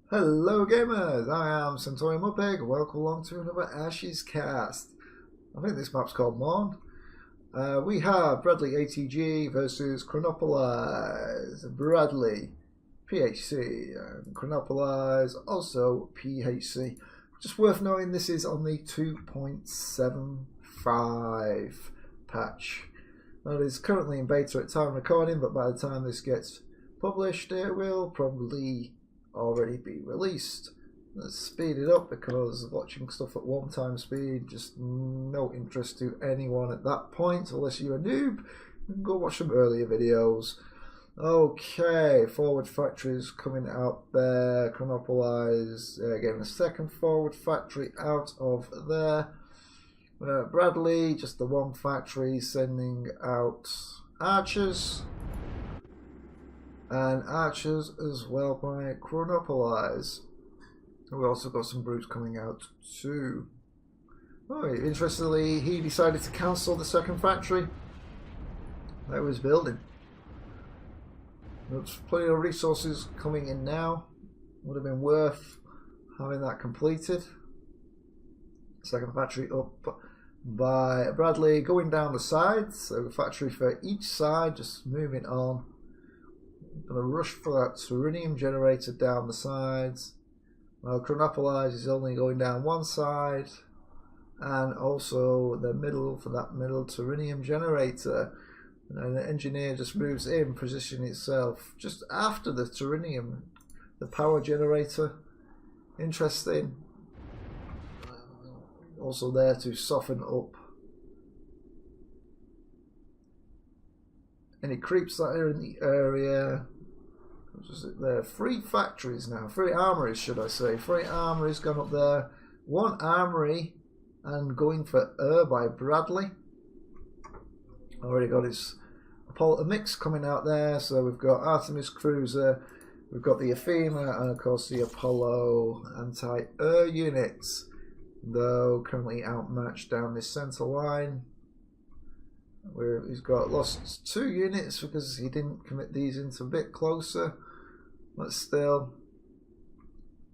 Hello gamers, I am centaurianmudpig. Welcome along to another AotSE cast. I think this map's called Maurn. We have BradleyATG versus Chronopolize. Bradley, PHC, and Chronopolize, also PHC. Just worth knowing this is on the 2.75 patch. That is currently in beta at time recording, but by the time this gets published, it will probably already be released. Let's speed it up because watching stuff at 1x speed, just no interest to anyone at that point unless you're a noob. You can go watch some earlier videos. Okay, forward factories coming out there. Chronopolize getting a second forward factory out of there. Bradley, just the one factory, sending out archers. And archers as well by Chronopolize. We also got some brutes coming out too. Oh, interestingly, he decided to cancel the second factory that he was building. There's plenty of resources coming in now. Would have been worth having that completed. Second factory up by Bradley, going down the sides. So factory for each side, just moving on. Gonna rush for that centaurian generator down the sides. Well, Chronopolize is only going down one side, and also the middle for that middle centaurian generator. And the engineer just moves in, positioning itself just after the centaurian, the power generator. Interesting. Also there to soften up any creeps that are in the area. There, 3 factories now, 3 armories should I say. 3 armories gone up there. 1 armory and going for by Bradley. Already got his Apollo mix coming out there. So we've got Artemis cruiser, we've got the Athena, and of course the Apollo anti-air units. Though currently outmatched down this center line. He's got lost 2 units because he didn't commit these into a bit closer, but still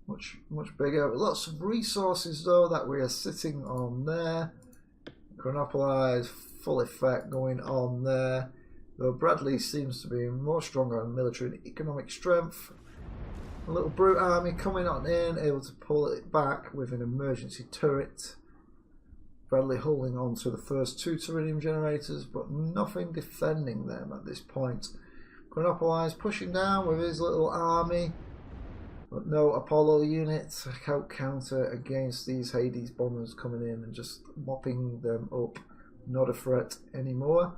much bigger. Lots of resources though that we are sitting on there. Chronopolize full effect going on there, though Bradley seems to be more stronger on military and economic strength. A little brute army coming on in, able to pull it back with an emergency turret. Bradley holding on to the first 2 centaurian generators, but nothing defending them at this point. Chronopolize pushing down with his little army, but no Apollo units counter against these Hades bombers coming in and just mopping them up. Not a threat anymore.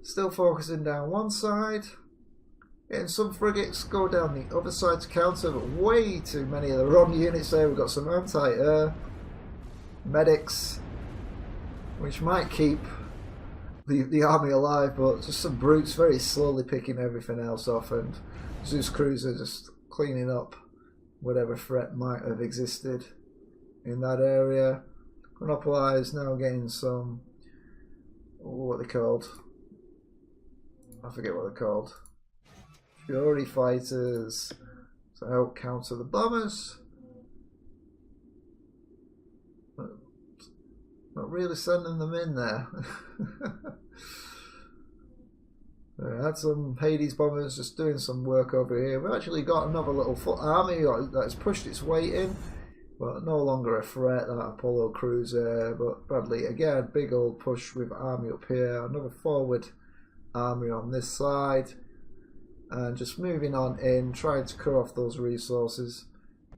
Still focusing down one side. Getting some frigates go down the other side to counter, but way too many of the wrong units there. We've got some anti-air medics, which might keep the army alive, but just some brutes very slowly picking everything else off, and Zeus cruiser just cleaning up whatever threat might have existed in that area. Chronopolize now getting some, what are they called? I forget what they're called. Fury fighters to help counter the bombers. Not really sending them in there. I had some Hades bombers just doing some work over here. We've actually got another little foot army that has pushed its way in, but no longer a threat, that Apollo cruiser. But Bradley again, big old push with army up here. Another forward army on this side. And just moving on in, trying to cut off those resources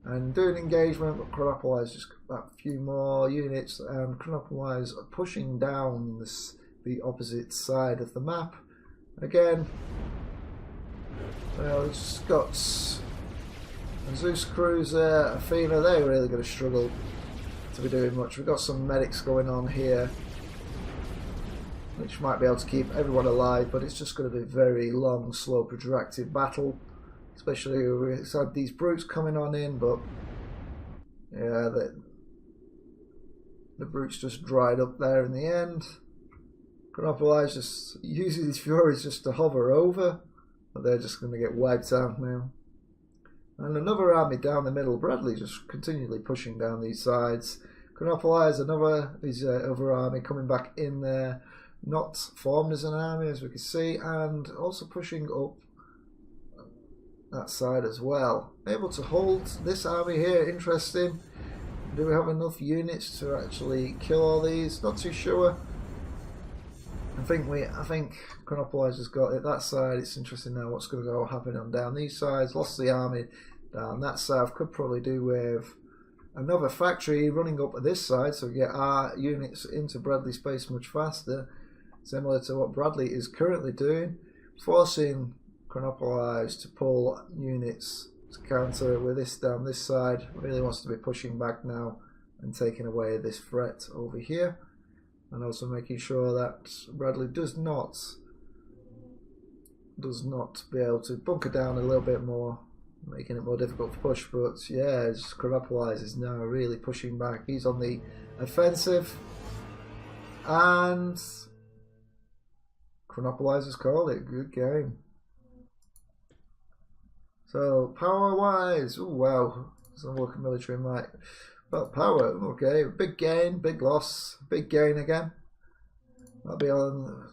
and doing engagement, but Chronopolize just got a few more units, and Chronopolize pushing down the opposite side of the map. Again, we've just got a Zeus cruiser, Athena. They're really going to struggle to be doing much. We've got some medics going on here, which might be able to keep everyone alive, but it's just going to be a very long, slow, protracted battle. Especially we've had these brutes coming on in, but yeah, the brutes just dried up there in the end. Chronopolize just using these furies just to hover over, but they're just going to get wiped out now. And another army down the middle. Bradley just continually pushing down these sides. Chronopolize, his other army coming back in there. Not formed as an army, as we can see, and also pushing up that side as well. Able to hold this army here. Interesting. Do we have enough units to actually kill all these? Not too sure. I think Chronopolize has got it that side. It's interesting now what's going to go happen on down these sides. Lost the army down that south. Could probably do with another factory running up this side, so we get our units into Bradley space much faster, similar to what Bradley is currently doing, forcing Chronopolize to pull units to counter with this down this side. Really wants to be pushing back now and taking away this threat over here, and also making sure that Bradley does not be able to bunker down a little bit more, making it more difficult to push. But yeah, Chronopolize is now really pushing back. He's on the offensive, and Chronopolize has called it. Good game. So power-wise, oh wow, some look at military might. Well, power, okay, big gain, big loss, big gain again. That'll be on,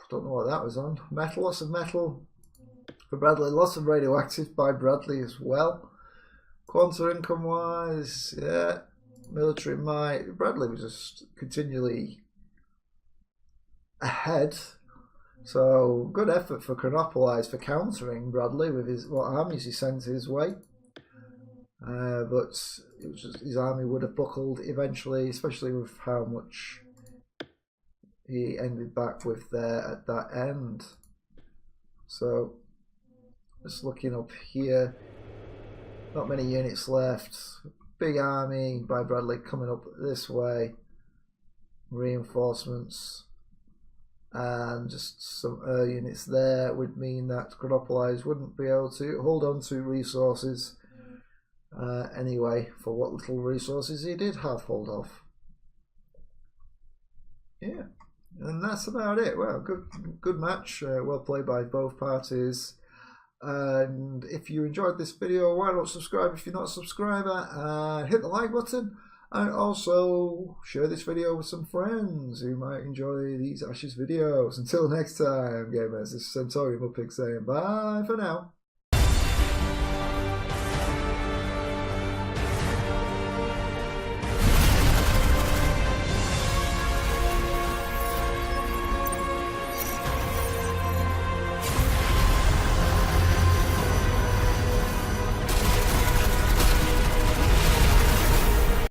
don't know what that was on. Metal, loss of metal for Bradley, loss of radioactive by Bradley as well. Quanta income-wise, yeah, military might. Bradley was just continually ahead. So good effort for Chronopolize for countering Bradley with what armies he sent his way. But it was just, his army would have buckled eventually, especially with how much he ended back with there at that end. So just looking up here, not many units left. Big army by Bradley coming up this way. Reinforcements and just some units there would mean that Chronopolize wouldn't be able to hold on to resources anyway, for what little resources he did have hold of. Yeah, and that's about it. Well, good match, well played by both parties. And if you enjoyed this video, why not subscribe if you're not a subscriber, and hit the like button, and also share this video with some friends who might enjoy these Ashes videos. Until next time, gamers, this is centaurianmudpig saying bye for now.